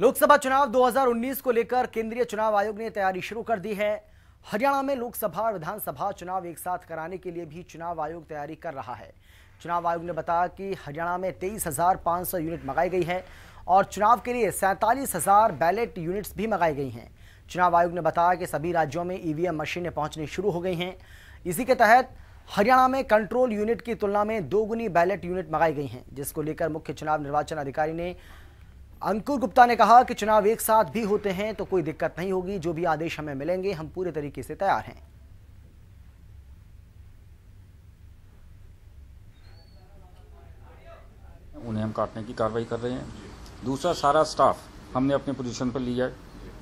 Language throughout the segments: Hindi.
लोकसभा चुनाव 2019 को लेकर केंद्रीय चुनाव आयोग ने तैयारी शुरू कर दी है। हरियाणा में लोकसभा और विधानसभा चुनाव एक साथ कराने के लिए भी चुनाव आयोग तैयारी कर रहा है। चुनाव आयोग ने बताया कि हरियाणा में 23,500 यूनिट मंगाई गई है और चुनाव के लिए 47,000 बैलेट यूनिट्स भी मंगाई गई हैं। चुनाव आयोग ने बताया कि सभी राज्यों में ईवीएम मशीनें पहुंचनी शुरू हो गई हैं। इसी के तहत हरियाणा में कंट्रोल यूनिट की तुलना में दोगुनी बैलेट यूनिट मंगाई गई हैं, जिसको लेकर मुख्य चुनाव निर्वाचन अधिकारी ने अंकुर गुप्ता ने कहा कि चुनाव एक साथ भी होते हैं तो कोई दिक्कत नहीं होगी। जो भी आदेश हमें मिलेंगे हम पूरे तरीके से तैयार हैं। उन्हें हम काटने की कार्रवाई कर रहे हैं। दूसरा, सारा स्टाफ हमने अपने पोजीशन पर लिया है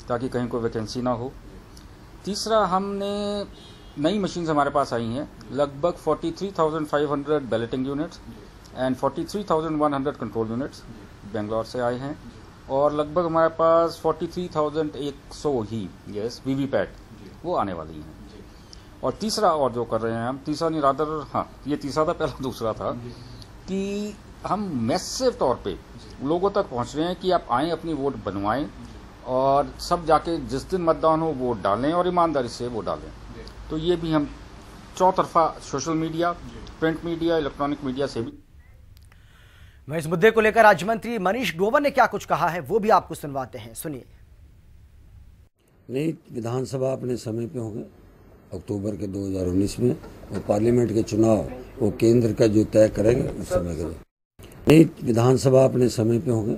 ताकि कहीं कोई वैकेंसी ना हो। तीसरा, हमने नई मशीन हमारे पास आई हैं, लगभग 43,500 balloting units and 43,100 control units Bangalore से आए हैं और लगभग हमारे पास 43,100 ही वीवीपैट वो आने वाली हैं। और तीसरा और जो कर रहे हैं हम, तीसरा नहीं रादर हाँ ये तीसरा था, पहला दूसरा था कि हम मैसिव तौर पे लोगों तक पहुंच रहे हैं कि आप आएँ, अपनी वोट बनवाएं और सब जाके जिस दिन मतदान हो वोट डालें और ईमानदारी से वोट डालें। तो ये भी हम चौतरफा social media, print media, electronic media से भी। मैं इस मुद्दे को लेकर राज्य मंत्री मनीष ग्रोवर ने क्या कुछ कहा है वो भी आपको सुनवाते हैं, सुनिए। नई विधानसभा अपने समय पे होंगे अक्टूबर के 2019 में, और पार्लियामेंट के चुनाव वो केंद्र का जो तय करेंगे उस समय करेंगे। नई विधानसभा अपने समय पे होंगे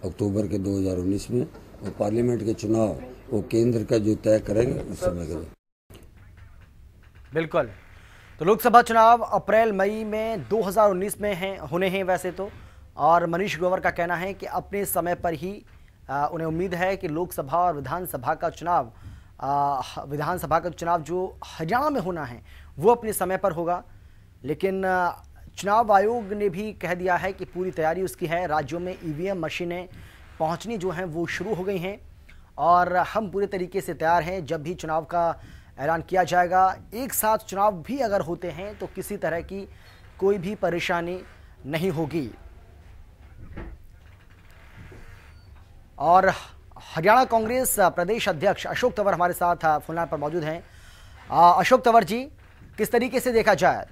अक्टूबर के 2019 में, और पार्लियामेंट के चुनाव वो केंद्र का जो तय करेंगे उस समय करेंगे। बिल्कुल, तो लोकसभा चुनाव अप्रैल मई में 2019 में होने हैं वैसे तो, और मनीष ग्रोवर का कहना है कि अपने समय पर ही उन्हें उम्मीद है कि लोकसभा और विधानसभा का चुनाव जो हरियाणा में होना है वो अपने समय पर होगा। लेकिन चुनाव आयोग ने भी कह दिया है कि पूरी तैयारी उसकी है। राज्यों में ईवीएम मशीनें पहुंचनी जो हैं वो शुरू हो गई हैं और हम पूरे तरीके से तैयार हैं। जब भी चुनाव का ऐलान किया जाएगा, एक साथ चुनाव भी अगर होते हैं तो किसी तरह की कोई भी परेशानी नहीं होगी। और हरियाणा कांग्रेस प्रदेश अध्यक्ष अशोक तंवर हमारे साथ फोन लाइन पर मौजूद हैं। अशोक तंवर जी, किस तरीके से देखा जाए,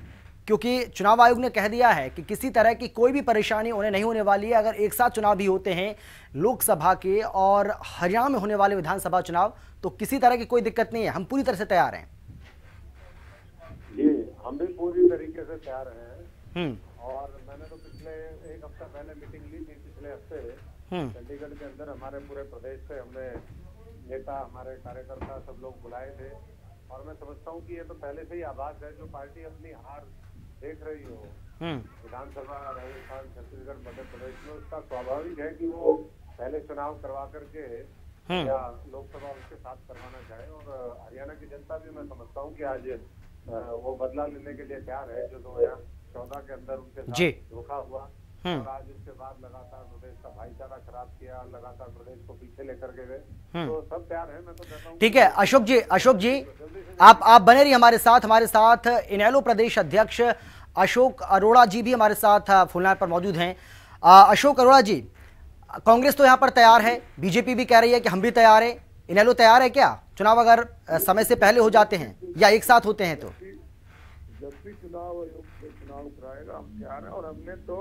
क्योंकि चुनाव आयोग ने कह दिया है कि किसी तरह की कोई भी परेशानी उन्हें नहीं होने वाली है अगर एक साथ चुनाव भी होते हैं, लोकसभा के और हरियाणा में होने वाले विधानसभा चुनाव, तो किसी तरह की कोई दिक्कत नहीं है, हम पूरी तरह से तैयार हैं। जी, हम भी पूरी तरीके से तैयार हैं। और मैंने तो पिछले एक हफ्ता पहले मीटिंग ली थी, पिछले हफ्ते चंडीगढ़ के अंदर हमारे पूरे प्रदेश से हमने नेता, हमारे कार्यकर्ता सब लोग बुलाए थे। और मैं समझता हूँ कि ये तो पहले से ही आभास है, जो पार्टी अपनी हार देख रही हो विधानसभा, राजस्थान, छत्तीसगढ़, मध्य प्रदेश में, उसका स्वाभाविक है कि वो पहले चुनाव करवा करके या लोकसभा उसके साथ करवाना चाहे। और हरियाणा की जनता भी मैं समझता हूँ कि आज वो बदला लेने के लिए तैयार है, जो 2014 के अंदर उनके साथ धोखा हुआ और आज उसके बाद लगातार प्रदेश का भाईचारा खराब किया, लगातार प्रदेश को पीछे लेकर के गए, तो सब तैयार है। मैं तो कहता हूँ। ठीक है अशोक जी आप बने रहिए हमारे साथ इनेलो प्रदेश अध्यक्ष अशोक अरोड़ा जी भी हमारे साथ फोन लाइन पर मौजूद हैं। अशोक अरोड़ा जी, कांग्रेस तो यहाँ पर तैयार है, बीजेपी भी कह रही है कि हम भी तैयार है, इनेलो तैयार है क्या? चुनाव अगर समय से पहले हो जाते हैं या एक साथ होते हैं तो? जब भी चुनाव आयोग चुनाव कराएगा हम तैयार हैं। और हमने तो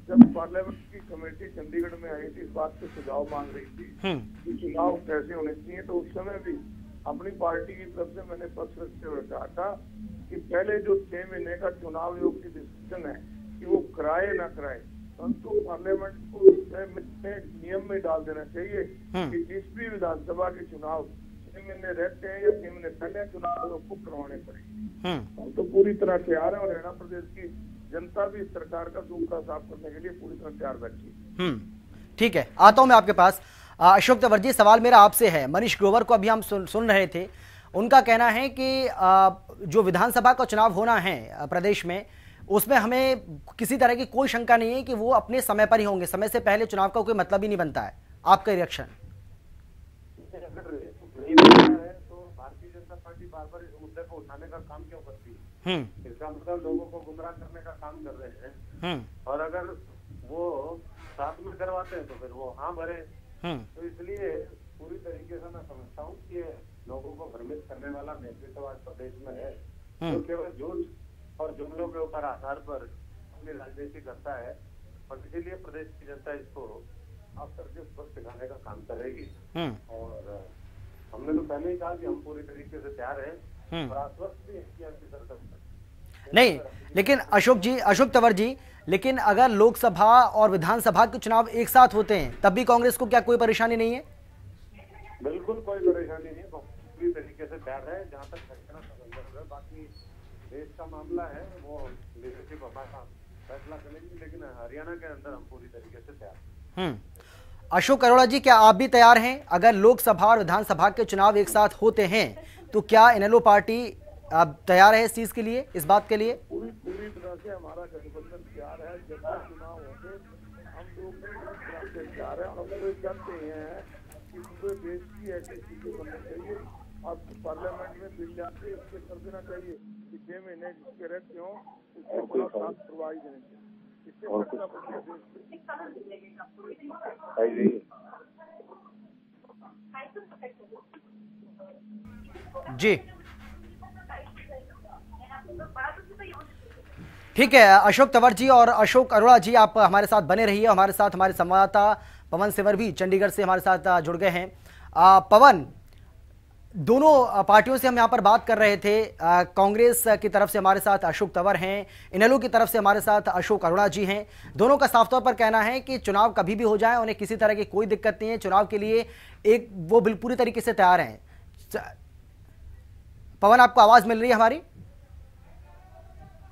जब पार्लियामेंट की कमेटी चंडीगढ़ में आई थी, इस बात पे सुझाव मांग रही थी कि चुनाव कैसे होने चाहिए, तो उस समय भी अपनी पार्टी की तरफ से मैंने पक्ष रखते हुए कहा था कि पहले जो 6 महीने का चुनाव आयोग की डिस्कशन है कि वो कराए ना कराए, परंतु पार्लियामेंट को नियम में डाल देना चाहिए कि जिस भी विधानसभा के चुनाव 6 महीने रहते हैं या 6 महीने पहले चुनाव आयोग को करवाने पड़ेंगे। हम तो पूरी तरह तैयार है और हरियाणा प्रदेश की जनता भी सरकार का सूखा साफ करने के लिए पूरी तरह तैयार बैठी है। ठीक है, आता हूं मैं आपके पास। अशोक तंवर जी, सवाल मेरा आपसे है। मनीष ग्रोवर को अभी हम सुन रहे थे, उनका कहना है कि जो विधानसभा का चुनाव होना है प्रदेश में, उसमें हमें किसी तरह की कोई शंका नहीं है कि वो अपने समय पर ही होंगे, समय से पहले चुनाव का कोई मतलब ही नहीं बनता है। आपका रिएक्शन? तो भारतीय जनता पार्टी बार बार इस मुद्दे को उठाने का काम क्यों करती है? इसका मतलब लोगों को गुमराह करने का काम कर रहे हैं। और अगर वो साथ में करवाते हैं तो फिर वो हाँ भरे, तो इसलिए पूरी तरीके से मैं समझता हूँ कि लोगों को भ्रमित करने वाला नेतृत्व आज प्रदेश में है, जो केवल झूठ और जुमलों के ऊपर आधार पर अपनी राजनीति करता है। और इसीलिए प्रदेश की जनता इसको आप करके स्पष्ट दिखाने का काम करेगी। और हमने तो पहले ही कहा कि हम पूरी तरीके से तैयार हैं और आश्वस्त भी हैं कि आपकी सरकार नहीं। लेकिन अशोक तंवर जी, लेकिन अगर लोकसभा और विधानसभा के चुनाव एक साथ होते हैं तब भी कांग्रेस को क्या कोई परेशानी नहीं है? बिल्कुल कोई परेशानी नहीं, पूरी तरीके से तैयार है। जहाँ तक हरियाणा का संदर्भ है, बाकी देश का मामला है वो लीडरशिप हमारा फैसला करेगी, लेकिन हरियाणा के अंदर हम पूरी तरीके से तैयार। अशोक अरोड़ा जी, क्या आप भी तैयार हैं? अगर लोकसभा और विधानसभा के चुनाव एक साथ होते हैं तो क्या इनेलो पार्टी आप तैयार है इस चीज के लिए, इस बात के लिए? पूरी तरह से हमारा गठबंधन तैयार है। जब चुनाव होंगे हम लोग तैयार है और हम लोग जानते हैं कि पूरे देश की ऐसी चीजें बननी चाहिए। अब पार्लियामेंट में बिल जाते उसके कर देना चाहिए कि 6 महीने जिसके रहते हो उसके करवाई देनी चाहिए। इससे फैसला बढ़िया देश जी ठीक है। अशोक तंवर जी और अशोक अरोड़ा जी, आप हमारे साथ बने रहिए। हमारे साथ हमारे संवाददाता पवन सिवर भी चंडीगढ़ से हमारे साथ जुड़ गए हैं। पवन, दोनों पार्टियों से हम यहाँ पर बात कर रहे थे। कांग्रेस की तरफ से हमारे साथ अशोक तंवर हैं, इनेलो की तरफ से हमारे साथ अशोक अरोड़ा जी हैं। दोनों का साफ तौर पर कहना है कि चुनाव कभी भी हो जाए उन्हें किसी तरह की कोई दिक्कत नहीं है, चुनाव के लिए वो पूरी तरीके से तैयार हैं। पवन, आपको आवाज मिल रही है हमारी?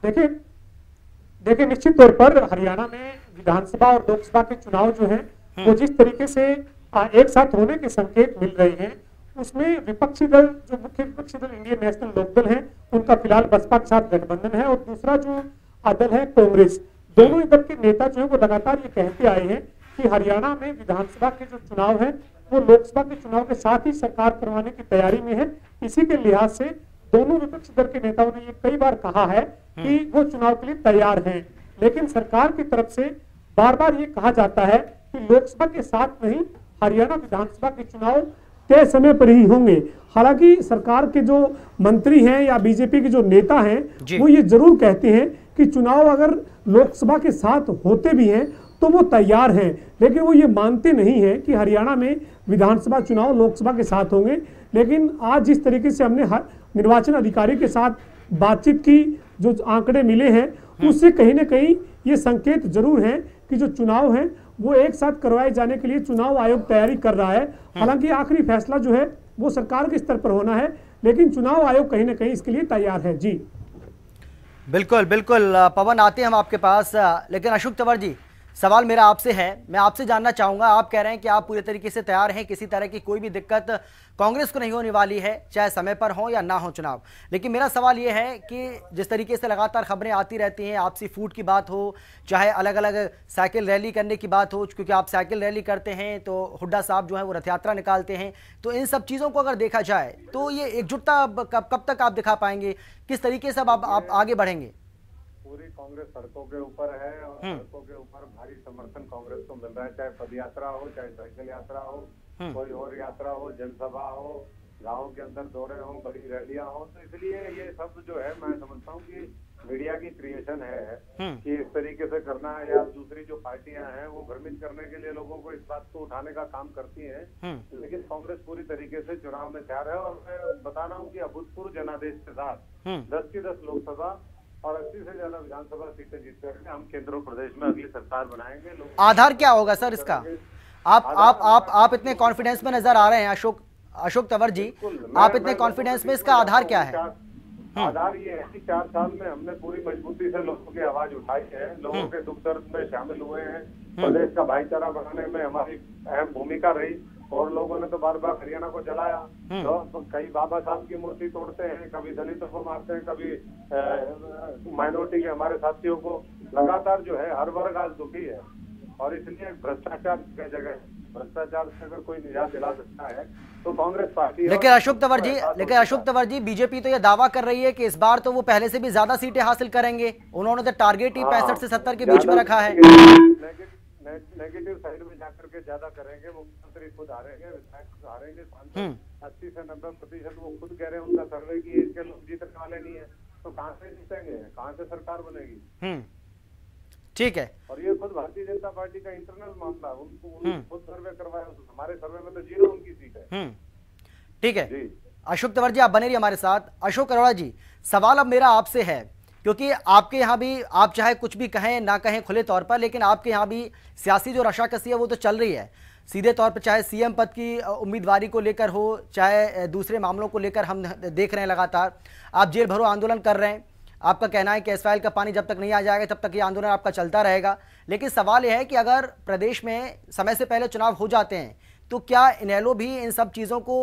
देखिए निश्चित तौर पर हरियाणा में विधानसभा और लोकसभा के चुनाव जो हैं वो जिस तरीके से एक साथ होने के संकेत मिल रहे हैं, उसमें विपक्षी दल, जो मुख्य विपक्षी दल इंडियन नेशनल लोकदल है, उनका फिलहाल बसपा के साथ गठबंधन है और दूसरा जो दल है कांग्रेस, दोनों ही दल के नेता जो है वो लगातार ये कहते आए हैं कि हरियाणा में विधानसभा के जो चुनाव है वो लोकसभा के चुनाव के साथ ही सरकार करवाने की तैयारी में है। इसी के लिहाज से दोनों विपक्षी दल के नेताओं ने ये कई बार कहा है कि वो चुनाव के लिए तैयार हैं, लेकिन सरकार की तरफ से बार बार ये कहा जाता है कि लोकसभा के साथ नहीं, हरियाणा विधानसभा के चुनाव तय समय पर ही होंगे। हालांकि सरकार के जो मंत्री हैं या बीजेपी के जो नेता हैं वो ये जरूर कहते हैं कि चुनाव अगर लोकसभा के साथ होते भी हैं तो वो तैयार हैं, लेकिन वो ये मानते नहीं हैं कि हरियाणा में विधानसभा चुनाव लोकसभा के साथ होंगे। लेकिन आज जिस तरीके से हमने निर्वाचन अधिकारी के साथ बातचीत की, जो आंकड़े मिले हैं उससे कहीं ना कहीं ये संकेत जरूर हैं कि जो चुनाव है वो एक साथ करवाए जाने के लिए चुनाव आयोग तैयारी कर रहा है। हालांकि आखिरी फैसला जो है वो सरकार के स्तर पर होना है, लेकिन चुनाव आयोग कहीं ना कहीं इसके लिए तैयार है। जी बिल्कुल बिल्कुल पवन, आते हैं हम आपके पास। लेकिन अशोक तंवर जी, सवाल मेरा आपसे है, मैं आपसे जानना चाहूंगा, आप कह रहे हैं कि आप पूरे तरीके से तैयार हैं, किसी तरह की कोई भी दिक्कत कांग्रेस को नहीं होने वाली है, चाहे समय पर हो या ना हो चुनाव। लेकिन मेरा सवाल यह है कि जिस तरीके से लगातार खबरें आती रहती हैं, आपसी फूट की बात हो, चाहे अलग अलग साइकिल रैली करने की बात हो, क्योंकि आप साइकिल रैली करते हैं तो हुड्डा साहब जो है वो रथ यात्रा निकालते हैं, तो इन सब चीज़ों को अगर देखा जाए तो ये एकजुटता कब तक आप दिखा पाएंगे, किस तरीके से आप आगे बढ़ेंगे? पूरी कांग्रेस सड़कों के ऊपर है और सड़कों के ऊपर भारी समर्थन कांग्रेस को मिल रहा है, चाहे पद यात्रा हो, चाहे साइकिल यात्रा हो, कोई और यात्रा हो, जनसभा हो, गाँव के अंदर दौरे हो, बड़ी रैलियां हो। तो इसलिए ये सब जो है मैं समझता हूँ कि मीडिया की क्रिएशन है कि इस तरीके से करना है, या दूसरी जो पार्टियां हैं वो भ्रमित करने के लिए लोगों को इस बात को उठाने का काम करती हैं। लेकिन कांग्रेस पूरी तरीके से चुनाव में तैयार है और मैं बता रहा हूँ कि अभूतपूर्व जनादेश के साथ 10 की 10 लोकसभा और 80 से ज्यादा विधानसभा सीटें जीत करके हम केंद्र प्रदेश में अगली सरकार बनाएंगे। आधार क्या होगा सर इसका? आप इतने कॉन्फिडेंस में नजर आ रहे हैं अशोक तंवर जी, आप इतने कॉन्फिडेंस में, इसका आधार क्या है? आधार ये है कि 4 साल में हमने पूरी मजबूती से लोगों की आवाज उठाई है, लोगों के दुख दर्द में शामिल हुए हैं, प्रदेश का भाईचारा बढ़ाने में हमारी अहम भूमिका रही। और लोगों ने तो बार बार हरियाणा को जलाया, तो कई बाबा साहब की मूर्ति तोड़ते हैं, कभी दलितों को मारते हैं, कभी माइनॉरिटी के हमारे साथियों को, लगातार जो है हर वर्ग आज दुखी है। और इसलिए भ्रष्टाचार की जगह, भ्रष्टाचार से अगर कोई निजात दिला सकता है तो कांग्रेस पार्टी। लेकिन अशोक तंवर जी, बीजेपी तो यह दावा कर रही है कि इस बार तो वो पहले से भी ज्यादा सीटें हासिल करेंगे, उन्होंने तो टारगेट ही 65 से 70 के बीच में रखा है। नेगेटिव साइड में जाकर के ज्यादा करेंगे। मुख्यमंत्री खुद हारेंगे, विधायक हारेंगे, सांसद 80 से 90% वो खुद कह रहे हैं उनका सर्वे की इसके लोग जीतने वाले नहीं है, तो कहाँ से जीतेंगे, कहाँ से सरकार बनेगी। ठीक है। और ये खुद भारतीय जनता पार्टी का इंटरनल मामला, उनको खुद सर्वे करवाया, हमारे सर्वे में तो 0 उनकी सीट है। ठीक है अशोक तंवर जी, आप बने रहिए हमारे साथ। अशोक अरोड़ा जी, सवाल अब मेरा आपसे है, क्योंकि आपके यहाँ भी, आप चाहे कुछ भी कहें ना कहें खुले तौर पर, लेकिन आपके यहाँ भी सियासी जो रशाकसी है वो तो चल रही है सीधे तौर पर, चाहे सीएम पद की उम्मीदवारी को लेकर हो, चाहे दूसरे मामलों को लेकर हम देख रहे हैं लगातार। आप जेल भरो आंदोलन कर रहे हैं, आपका कहना है कि एसवाइएल का पानी जब तक नहीं आ जाएगा तब तक ये आंदोलन आपका चलता रहेगा। लेकिन सवाल यह है कि अगर प्रदेश में समय से पहले चुनाव हो जाते हैं तो क्या इनेलो भी इन सब चीज़ों को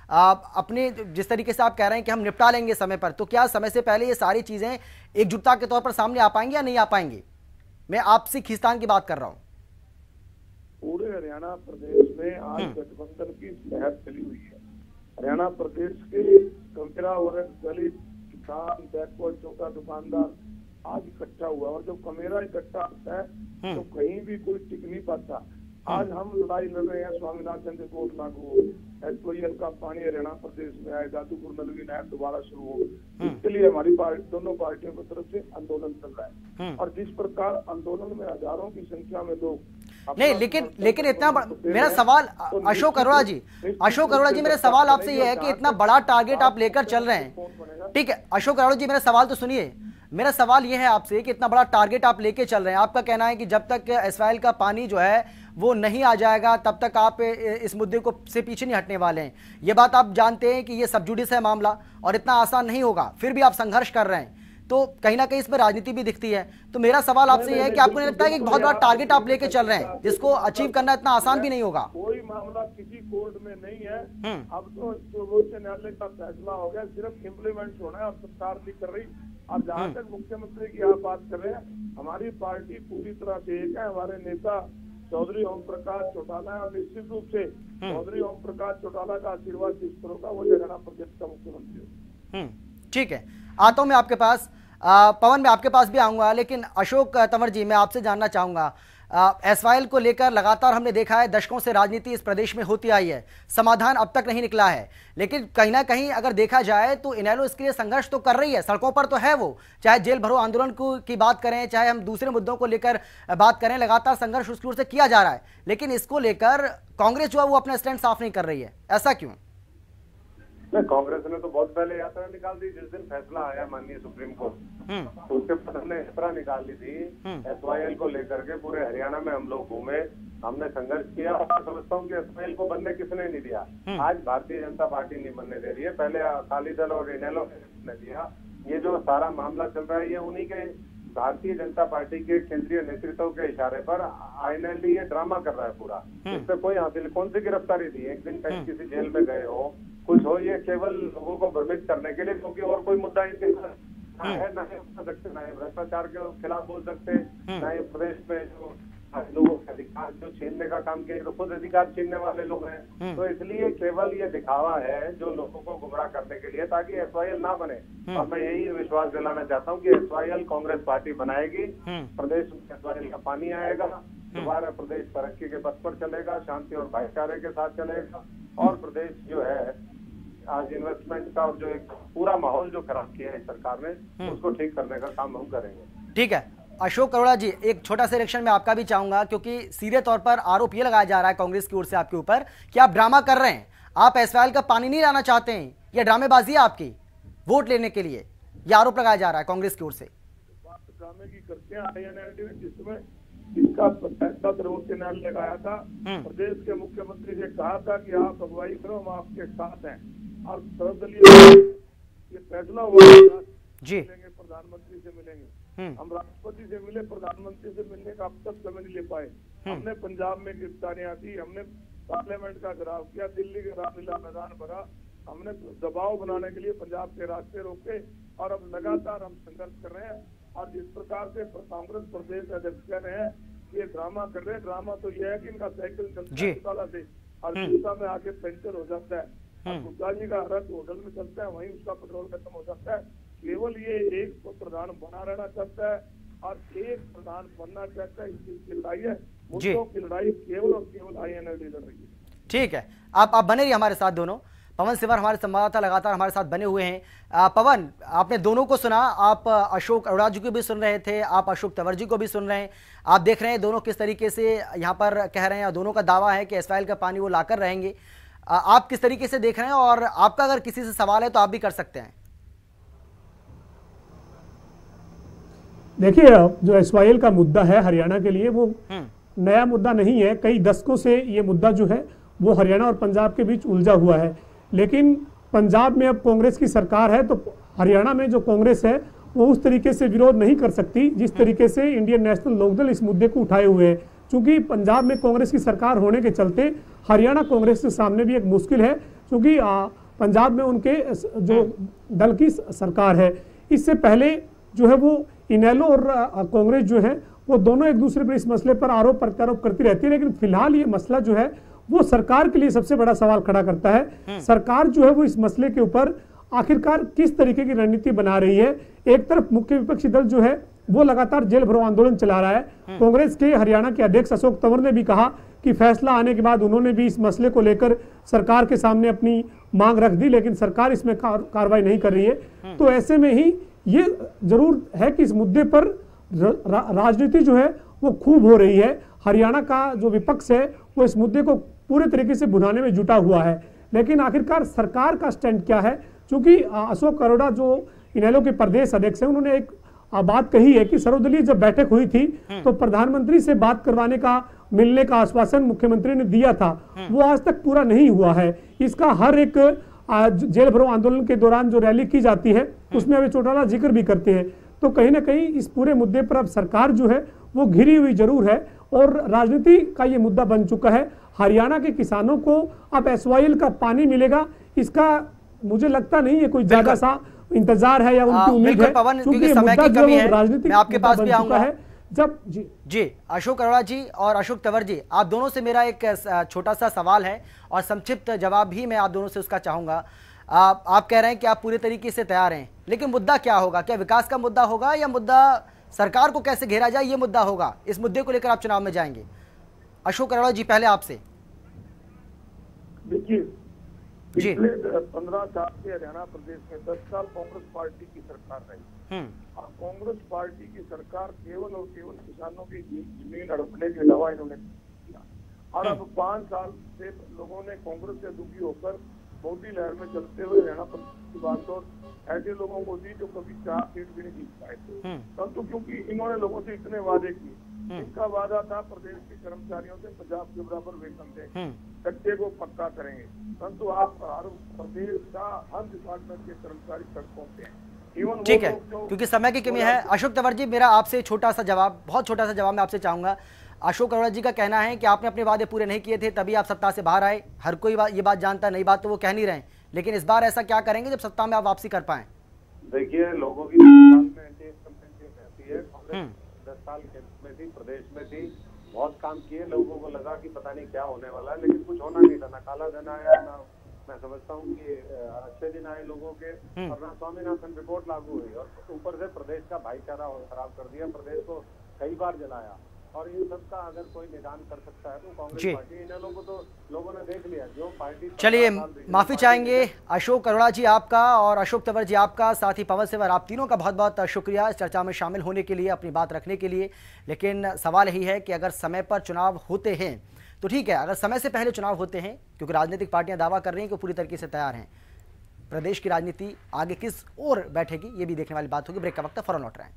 अपने, जिस तरीके से आप कह रहे हैं कि हम निपटा लेंगे समय पर, तो क्या समय से पहले ये सारी चीज़ें एकजुटता के तौर पर सामने आ पाएंगी या नहीं आ पाएंगी? मैं आपसी खींचतान की बात कर रहा हूँ। पूरे हरियाणा प्रदेश में आज गठबंधन की लहर चली हुई है। हरियाणा प्रदेश के कमरा वर्ग, दलित, किसान, बैकवर्ड, छोटा दुकानदार आज इकट्ठा हुआ, और जब कमेरा इकट्ठा होता है तो कहीं भी कोई टिक नहीं पाता। आज हम लड़ाई लड़ रहे हैं स्वामीनाथन रिपोर्ट लागू, एसवाईएल का पानी हरियाणा प्रदेश में आए, दादूपुर नलवी नहर दोबारा शुरू हो, इसके लिए हमारी दोनों पार्टियों की तरफ से आंदोलन चल रहा है। और जिस प्रकार आंदोलन में हजारों की संख्या में लोग नहीं, लेकिन इतना मेरा सवाल अशोक अरोड़ा जी, मेरा सवाल आपसे यह है कि इतना बड़ा टारगेट आप लेकर चल रहे हैं, ठीक है अशोक अरोड़ा जी, मेरा सवाल तो सुनिए। मेरा सवाल यह है आपसे कि इतना बड़ा टारगेट आप लेके चल रहे हैं, आपका कहना है कि जब तक एसवाइएल का पानी जो है वो नहीं आ जाएगा तब तक आप इस मुद्दे को से पीछे नहीं हटने वाले हैं। ये बात आप जानते हैं कि ये सब जुडिस है मामला और इतना आसान नहीं होगा, फिर भी आप संघर्ष कर रहे हैं, तो कहीं ना कहीं इसमें राजनीति भी दिखती है। तो मेरा सवाल आपसे यह है कि आपको नहीं लगता है कि एक बहुत बड़ा टारगेट आप लेके चल रहे हैं जिसको अचीव करना इतना आसान भी नहीं होगा? कोई मामला किसी कोर्ट में नहीं है, अब तो सर्वोच्च न्यायालय का फैसला हो गया, सिर्फ इम्प्लीमेंट होना है, अब सरकार भी कर रही। और जहाँ तक मुख्यमंत्री की आप बात कर रहे हैं, हमारी पार्टी पूरी तरह से एक है। हमारे नेता चौधरी ओम प्रकाश चौटाला है और निश्चित रूप से चौधरी ओम प्रकाश चौटाला का आशीर्वाद जिस तरह का वो हरियाणा प्रदेश का मुख्यमंत्री हो। ठीक है, आता हूं मैं आपके पास। पवन, मैं आपके पास भी आऊंगा, लेकिन अशोक तंवर जी, मैं आपसे जानना चाहूंगा, एसवाइएल को लेकर लगातार हमने देखा है दशकों से राजनीति इस प्रदेश में होती आई है, समाधान अब तक नहीं निकला है, लेकिन कहीं ना कहीं अगर देखा जाए तो इनेलो इसके लिए संघर्ष तो कर रही है, सड़कों पर तो है वो, चाहे जेल भरो आंदोलन की बात करें, चाहे हम दूसरे मुद्दों को लेकर बात करें, लगातार संघर्ष उसकी ओर से किया जा रहा है। लेकिन इसको लेकर कांग्रेस जो है वो अपना स्टैंड साफ नहीं कर रही है, ऐसा क्यों? कांग्रेस ने तो बहुत पहले यात्रा निकाल दी, जिस दिन फैसला आया माननीय सुप्रीम कोर्ट, तो उसके बाद हमने यात्रा निकाल ली थी एसवाईएल को लेकर के। पूरे हरियाणा में हम लोग घूमे, हमने संघर्ष किया, और समझता हूँ कि एसवाईएल को बनने किसने नहीं दिया। आज भारतीय जनता पार्टी नहीं बनने दे रही है, पहले अकाली दल और इनेलो ने दिया। ये जो सारा मामला चल रहा है ये उन्हीं के भारतीय जनता पार्टी के केंद्रीय नेतृत्व के इशारे पर आईएनएलडी ये ड्रामा कर रहा है पूरा। इस पे कोई हासिल, कौन सी गिरफ्तारी थी, एक दिन कहीं किसी जेल में गए हो, कुछ हो, ये केवल लोगों को भ्रमित करने के लिए, क्योंकि और कोई मुद्दा इनके है ना सकते, ना भ्रष्टाचार के खिलाफ बोल सकते, ना ये प्रदेश में जो लोगों के अधिकार जो छीनने का काम किया, तो खुद अधिकार छीनने वाले लोग हैं। तो इसलिए केवल ये दिखावा है जो लोगों को गुमराह करने के लिए, ताकि एसवाईएल ना बने। और मैं यही विश्वास दिलाना चाहता हूँ कि एसवाईएल कांग्रेस पार्टी बनाएगी, प्रदेश में एसवाईएल का पानी आएगा, दोबारा प्रदेश तरक्की के पथ पर चलेगा, शांति और भाईचारे के साथ चलेगा, और प्रदेश जो है आज इन्वेस्टमेंट का और जो एक पूरा माहौल जो खराब किया है सरकार ने, उसको ठीक करने का काम हम करेंगे। ठीक है अशोक अरोड़ा जी, एक छोटा सा रिएक्शन मैं आपका भी चाहूंगा, क्योंकि सीधे तौर पर आरोप ये लगाया जा रहा है कांग्रेस की ओर से आपके ऊपर कि आप ड्रामा कर रहे हैं, आप एसवाईएल का पानी नहीं लाना चाहते हैं, यह ड्रामेबाजी है आपकी वोट लेने के लिए, यह आरोप लगाया जा रहा है कांग्रेस की ओर से। ड्रामे की करते हैं आईएनएलडी में, जिसमें इसका फैसला सर्वोच्च न्यायालय लगाया था, प्रदेश के मुख्यमंत्री से कहा था कि आप अगुवाई करो, हम आपके साथ हैं, और सर्वदलीय ये फैसला हुआ जी, प्रधानमंत्री से मिलेंगे, हम राष्ट्रपति से मिले, प्रधानमंत्री से मिलने का अब तक समय नहीं ले पाए। हमने पंजाब में गिरफ्तारियां दी, हमने पार्लियामेंट का घेराव किया, दिल्ली के रामलीला मैदान भरा, हमने दबाव बनाने के लिए पंजाब के रास्ते रोके, और अब लगातार हम संघर्ष कर रहे हैं। और जिस प्रकार से कांग्रेस प्रदेश अध्यक्ष कह रहे हैं ये ड्रामा कर रहे हैं, ड्रामा तो यह है कि इनका साइकिल चलता है से और दिशा में आके पंचर हो जाता है, गुप्ता जी का रथ होटल में चलता है, वहीं उसका पेट्रोल खत्म हो जाता है। केवल ये एक प्रधान बना रहना चाहता है, और एक प्रधान बनना चाहता है। इस चीज की लड़ाई है, मुद्दों की लड़ाई केवल और केवल INLD लड़ रही है। ठीक है, आप बने रहिए हमारे साथ दोनों। पवन सिवर हमारे संवाददाता लगातार हमारे साथ बने हुए हैं। पवन, आपने दोनों को सुना, आप अशोक अरोड़ा जी को भी सुन रहे थे, आप अशोक तंवर जी को भी सुन रहे हैं। आप देख रहे हैं दोनों किस तरीके से यहाँ पर कह रहे हैं, दोनों का दावा है कि एसवाइएल का पानी वो लाकर रहेंगे। आप किस तरीके से देख रहे हैं, और आपका अगर किसी से सवाल है तो आप भी कर सकते हैं। देखिए, जो एसवाइएल का मुद्दा है हरियाणा के लिए, वो नया मुद्दा नहीं है। कई दशकों से ये मुद्दा जो है वो हरियाणा और पंजाब के बीच उलझा हुआ है। लेकिन पंजाब में अब कांग्रेस की सरकार है, तो हरियाणा में जो कांग्रेस है वो उस तरीके से विरोध नहीं कर सकती जिस तरीके से इंडियन नेशनल लोकदल इस मुद्दे को उठाए हुए है। क्योंकि पंजाब में कांग्रेस की सरकार होने के चलते हरियाणा कांग्रेस के सामने भी एक मुश्किल है, क्योंकि पंजाब में उनके जो दल की सरकार है। इससे पहले जो है वो इनेलो और कांग्रेस जो है वो दोनों एक दूसरे पर इस मसले पर आरोप प्रत्यारोप करती रहती है। लेकिन फिलहाल ये मसला जो है वो सरकार के लिए सबसे बड़ा सवाल खड़ा करता है। सरकार जो है वो इस मसले के ऊपर आखिरकार किस तरीके की रणनीति बना रही है। एक तरफ मुख्य विपक्षी दल जो है वो लगातार जेल भरो आंदोलन चला रहा है। कांग्रेस के हरियाणा के अध्यक्ष अशोक तंवर ने भी कहा कि फैसला आने के बाद उन्होंने भी इस मसले को लेकर सरकार के सामने अपनी मांग रख दी, लेकिन सरकार इसमें कार्रवाई नहीं कर रही है। तो ऐसे में ही ये जरूर है कि इस मुद्दे पर राजनीति जो है वो खूब हो रही है। हरियाणा का जो विपक्ष है वो इस मुद्दे को पूरे तरीके से भुनाने में जुटा हुआ है। लेकिन आखिरकार सरकार का स्टैंड क्या है? क्योंकि अशोक अरोड़ा जो इनेलो के प्रदेश अध्यक्ष है, उन्होंने एक बात कही है कि सर्वदलीय जब बैठक हुई थी तो प्रधानमंत्री से बात करवाने का, मिलने का आश्वासन मुख्यमंत्री ने दिया था, वो आज तक पूरा नहीं हुआ है। इसका हर एक जेल भरो आंदोलन के दौरान जो रैली की जाती है उसमें अभी चौटाला जिक्र भी करते हैं। तो कहीं ना कहीं इस पूरे मुद्दे पर अब सरकार जो है वो घिरी हुई जरूर है और राजनीति का ये मुद्दा बन चुका है। हरियाणा के किसानों को अब एसवाईएल का पानी मिलेगा, इसका मुझे लगता नहीं है कोई ज्यादा सा इंतजार है या उनकी उम्मीद है, क्योंकि समय की कमी है। मैं आपके पास भी आऊंगा है जब जी अशोक अरोड़ा जी और अशोक तंवर जी, आप दोनों से मेरा एक छोटा सा सवाल है और संक्षिप्त जवाब भी मैं आप दोनों से उसका चाहूंगा। आप कह रहे हैं कि आप पूरे तरीके से तैयार हैं, लेकिन मुद्दा क्या होगा? क्या विकास का मुद्दा होगा या मुद्दा सरकार को कैसे घेरा जाए ये मुद्दा होगा? इस मुद्दे को लेकर आप चुनाव में जाएंगे? अशोक अरोड़ा जी, पहले आपसे। देखिए, पिछले 15 साल से हरियाणा प्रदेश में 10 साल कांग्रेस पार्टी की सरकार रही और कांग्रेस पार्टी की सरकार केवल और केवल किसानों की जमीन हड़पने के अलावा इन्होंने किया। और अब 5 साल से लोगों ने कांग्रेस से दुखी होकर मोदी लहर में चलते हुए हरियाणा प्रदेश की बात और ऐसे लोगों को दी जो कभी 4 सीट भी नहीं जीत पाए थे। परंतु क्योंकि इन्होंने लोगों से इतने वादे किए, इनका वादा था प्रदेश के कर्मचारियों से पंजाब के बराबर वेतन देंगे, कच्चे को पक्का करेंगे, परंतु आप हर प्रदेश का हर डिपार्टमेंट के कर्मचारी सड़कों पे हैं। ठीक है, क्योंकि समय की कमी है। अशोक तंवर जी, मेरा आपसे छोटा सा जवाब, बहुत छोटा सा जवाब मैं आपसे चाहूंगा। अशोक अरोड़ा जी का कहना है कि आपने अपने वादे पूरे नहीं किए थे, तभी आप सत्ता से बाहर आए। हर कोई ये बात जानता है, नई बात तो वो कह नहीं रहे, लेकिन इस बार ऐसा क्या करेंगे जब सत्ता में आप वापसी कर पाए? देखिए, लोगों की 10 साल में रहती है, कांग्रेस 10 साल में थी, प्रदेश में थी, बहुत काम किए, लोगों को लगा कि पता नहीं क्या होने वाला है, लेकिन कुछ होना नहीं था। ना काला धन आया, ना मैं समझता हूँ कि अच्छे दिन आए लोगों के, और ना स्वामीनाथन रिपोर्ट लागू हुई, और ऊपर से प्रदेश का भाईचारा खराब कर दिया, प्रदेश को कई बार जलाया। और इन सब का अगर कोई निदान कर सकता है तो कांग्रेस पार्टी, इन लोगों को लोगों ने देख लिया जो पार्टी। चलिए, माफी चाहेंगे अशोक अरोड़ा जी आपका और अशोक तंवर जी आपका, साथ ही पवन सिवर, आप तीनों का बहुत बहुत शुक्रिया इस चर्चा में शामिल होने के लिए, अपनी बात रखने के लिए। लेकिन सवाल यही है कि अगर समय पर चुनाव होते हैं तो ठीक है, अगर समय से पहले चुनाव होते हैं, क्योंकि राजनीतिक पार्टियां दावा कर रही हैं कि पूरी तरीके से तैयार हैं, प्रदेश की राजनीति आगे किस ओर बैठेगी ये भी देखने वाली बात होगी। ब्रेक का वक्त है, फौरन लौट रहे हैं।